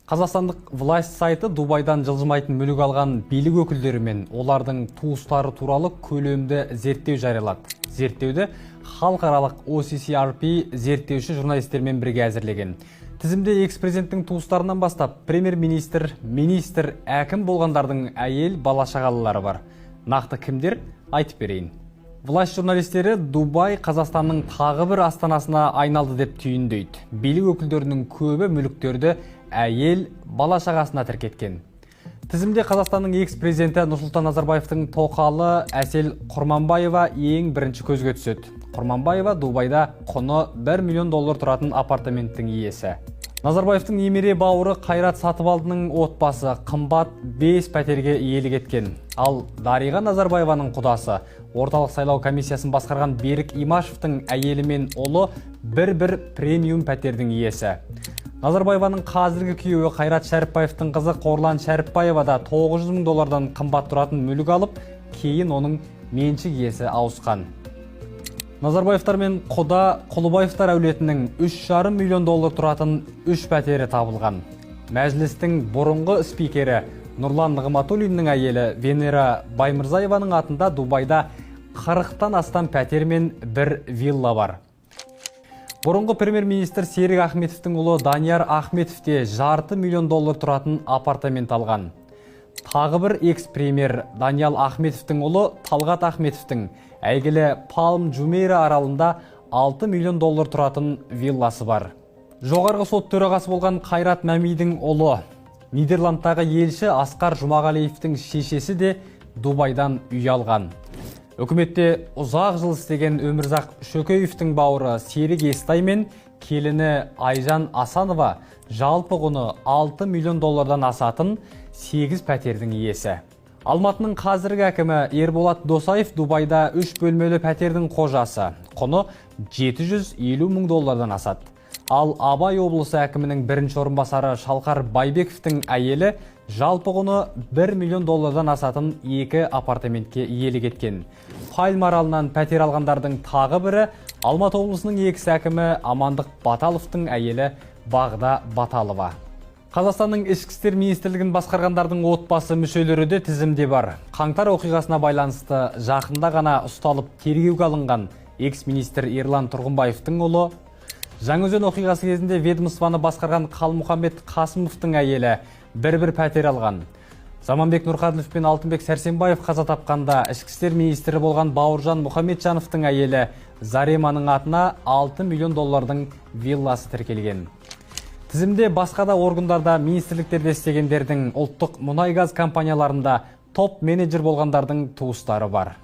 Қазақстандық власть сайты Дубайдан жылжымайтын мүлік алған билік өкілдері мен олардың туыстары туралы көлемді зерттеу жариялады. Зерттеуді халықаралық OCCRP зерттеуші журналистермен бірге әзірлеген. Тізімде экс-президенттің туыстарынан бастап премьер-министр, министр, әкім болғандардың әйел бала-шағалылары бар. Нақты кімдер? Айтып берейін. Власть журналистері Дубай Қазақстанның тағы бір астанасына айналды деп түйіндейді. Билік өкілдерінің көбі мүліктерді әйел бала-шағасына тіркеткен. Тізімде Қазақстанның экс-президенті Нұрсұлтан Назарбаевтың тоқалы Әсел Құрманбаева ең бірінші көзге түседі. Құрманбаева Дубайда құны $1 миллион тұратын апартаменттің иесі. Назарбаевтың немере бауыры Қайрат Сатыбалдының отбасы қымбат 5 пәтерге иелік еткен. Ал Дариға Назарбаеваның құдасы орталық сайлау комиссиясын басқарған Берік Имашевтың әйелі мен ұлы бір премиум пәтердің иесі. Назарбаеваның қазіргі күйеуі Қайрат Шәріпбаевтың қызы Қорлан Шәріпбаева да $900 мың қымбат тұратын мүлік алып, кейін оның меншік иесі ауысқан. Назарбаевтар мен құда Құлыбаевтар әулетінің $3,5 миллион тұратын 3 пәтері табылған. Мәжілістің бұрынғы спикері Нұрлан Нығматуллиннің әйелі Венера Баймырзаеваның атында Дубайда 40-тан астам пәтер мен бір вилла бар. Бұрынғы премьер-министр Серік Ахметовтің ұлы Данияр Ахметов те $500 миллион тұратын апартамент алған. Тағы бір экс-премьер Данияр Ахметовтің ұлы Талғат Ахметовтің әйгілі Палм Джумейра аралында $6 миллион тұратын вилласы бар. Жоғарғы сот төрағасы болған Қайрат Мәмидің ұлы Нидерландтағы елші Асқар Жұмағалиевтің шешесі де Дубайдан үй алған. Үкіметте ұзақ жыл істеген Өмірзақ Шөкеевтің бауыры Серік Естай мен келіні Айжан Асанова жалпы құны $6 миллион асатын 8 пәтердің иесі. Алматының қазіргі әкімі Ерболат Досаев Дубайда 3 бөлмелі пәтердің қожасы. Құны $750 мың асады. Ал Абай облысы әкімінің бірінші орынбасары Шалқар Байбековтің әйелі жалпы құны $1 миллион асатын 2 апартаментке иелік еткен. Пальм аралынан пәтер алғандардың тағы бірі Алматы облысының экс-әкімі Амандық Баталовтың әйелі Бағда Баталова. Қазақстанның ішкі істер министрлігін басқарғандардың отбасы мүшелері де тізімде бар. Қаңтар оқиғасына байланысты жақында ғана ұсталып тергеуге алынған экс-министр Ерлан Тұрғынбаевтың ұлы, Жаңаөзен оқиғасы кезінде ведомствоны басқарған Қалмұхаммед Қасымовтың әйелі бір пәтер алған. Заманбек Нұрқаділов пен Алтынбек Сәрсенбаев қаза тапқанда ішкі істер министрі болған Бауыржан Мұхамеджановтың әйелі Зареманың атына $6 миллион вилласы тіркелген. Тізімде басқа да органдарда министрліктерде істегендердің ұлттық мұнай-газ компанияларында топ менеджер болғандардың туыстары бар.